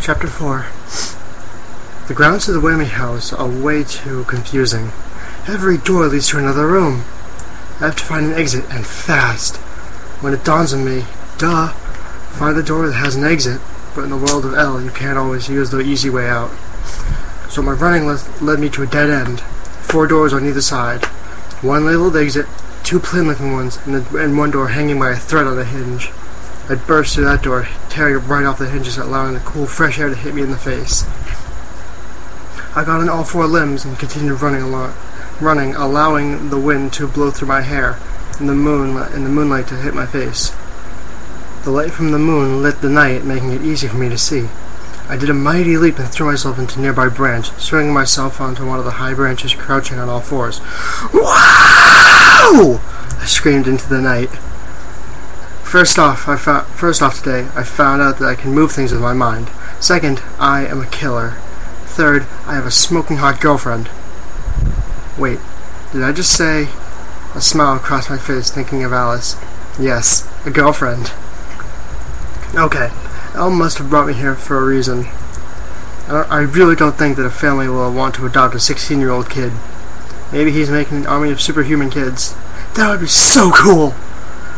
Chapter 4. The grounds of the whammy house are way too confusing. Every door leads to another room. I have to find an exit, and fast. When it dawns on me, find a door that has an exit, but in the world of L, you can't always use the easy way out. So my running led me to a dead end. 4 doors on either side. One labeled exit, 2 plain-looking ones, and one door hanging by a thread on a hinge. I burst through that door, tearing it right off the hinges, allowing the cool, fresh air to hit me in the face. I got on all 4 limbs and continued running, allowing the wind to blow through my hair and the moonlight to hit my face. The light from the moon lit the night, making it easy for me to see. I did a mighty leap and threw myself into a nearby branch, swinging myself onto one of the high branches, crouching on all 4s. Wow! I screamed into the night. First off today, I found out that I can move things with my mind. Second, I am a killer. Third, I have a smoking hot girlfriend. Wait, did I just say? A smile crossed my face, thinking of Alice. Yes, a girlfriend. Okay, Elle must have brought me here for a reason. I really don't think that a family will want to adopt a 16-year-old kid. Maybe he's making an army of superhuman kids. That would be so cool!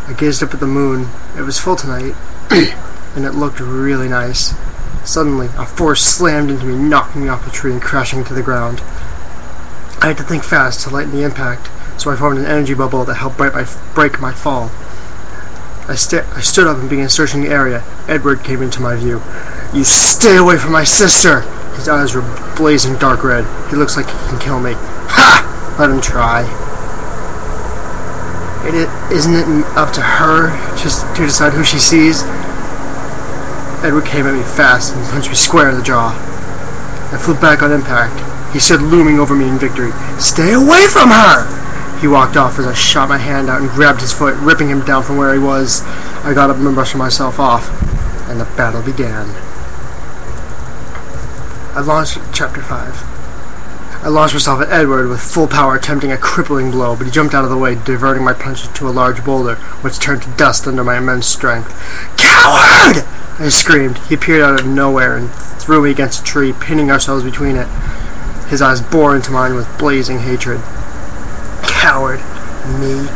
I gazed up at the moon. It was full tonight, and it looked really nice. Suddenly, a force slammed into me, knocking me off a tree and crashing to the ground. I had to think fast to lighten the impact, so I formed an energy bubble that helped break my fall. I stood up and began searching the area. Edward came into my view. "You stay away from my sister!" His eyes were blazing dark red. "He looks like he can kill me." Ha! Let him try. Isn't it up to her just to decide who she sees? Edward came at me fast and punched me square in the jaw. I flew back on impact. He stood looming over me in victory. "Stay away from her!" He walked off as I shot my hand out and grabbed his foot, ripping him down from where he was. I got up and brushed myself off, and the battle began. Chapter 5. I launched myself at Edward with full power, attempting a crippling blow, but he jumped out of the way, diverting my punches to a large boulder, which turned to dust under my immense strength. "Coward!" I screamed. He appeared out of nowhere and threw me against a tree, pinning ourselves between it. His eyes bore into mine with blazing hatred. Coward. Me.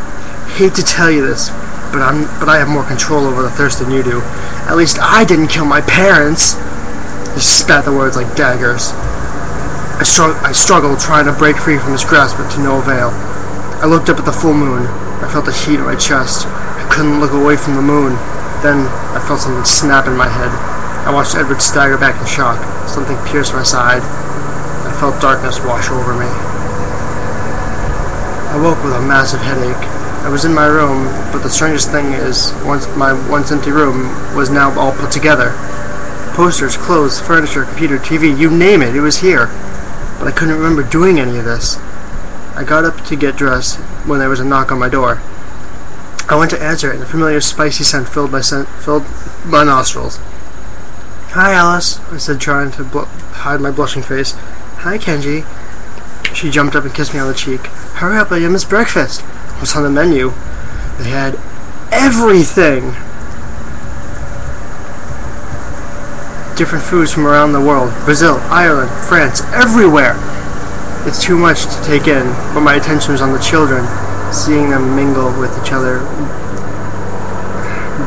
Hate to tell you this, but I have more control over the thirst than you do. At least I didn't kill my parents. He spat the words like daggers. I struggled, trying to break free from his grasp, but to no avail. I looked up at the full moon. I felt the heat in my chest. I couldn't look away from the moon. Then I felt something snap in my head. I watched Edward stagger back in shock. Something pierced my side. I felt darkness wash over me. I woke with a massive headache. I was in my room, but the strangest thing is, my once empty room was now all put together. Posters, clothes, furniture, computer, TV, you name it, it was here. But I couldn't remember doing any of this. I got up to get dressed when there was a knock on my door. I went to answer it, and a familiar spicy scent filled my nostrils. "Hi, Alice," I said, trying to hide my blushing face. "Hi, Kenji." She jumped up and kissed me on the cheek. "Hurry up, I missed breakfast." What's on the menu? They had everything! Different foods from around the world. Brazil, Ireland, France, everywhere! It's too much to take in, but my attention was on the children. Seeing them mingle with each other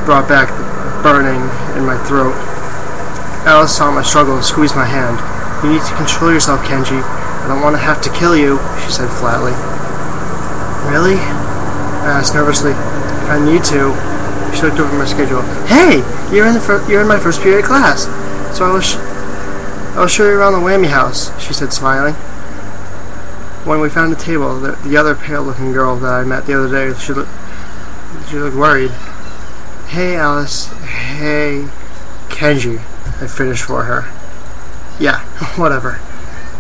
brought back the burning in my throat. Alice saw my struggle and squeezed my hand. "You need to control yourself, Kenji. I don't want to have to kill you," she said flatly. "Really?" I asked nervously. "If I need to." She looked over my schedule. "Hey, you're in my first period class, so I'll show you around the whammy house," she said, smiling. When we found a table, the other pale-looking girl that I met the other day, she looked worried. "Hey, Alice. Hey, Kenji," I finished for her. "Yeah, whatever.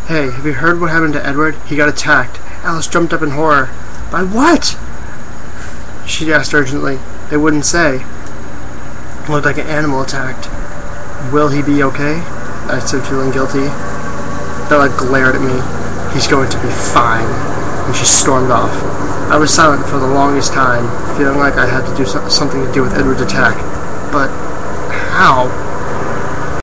Hey, have you heard what happened to Edward? He got attacked." Alice jumped up in horror. "By what?" she asked urgently. They wouldn't say. It looked like an animal attacked. "Will he be okay?" I said, feeling guilty. Bella glared at me. "He's going to be fine," and she stormed off. I was silent for the longest time, feeling like I had to do something to do with Edward's attack. But how?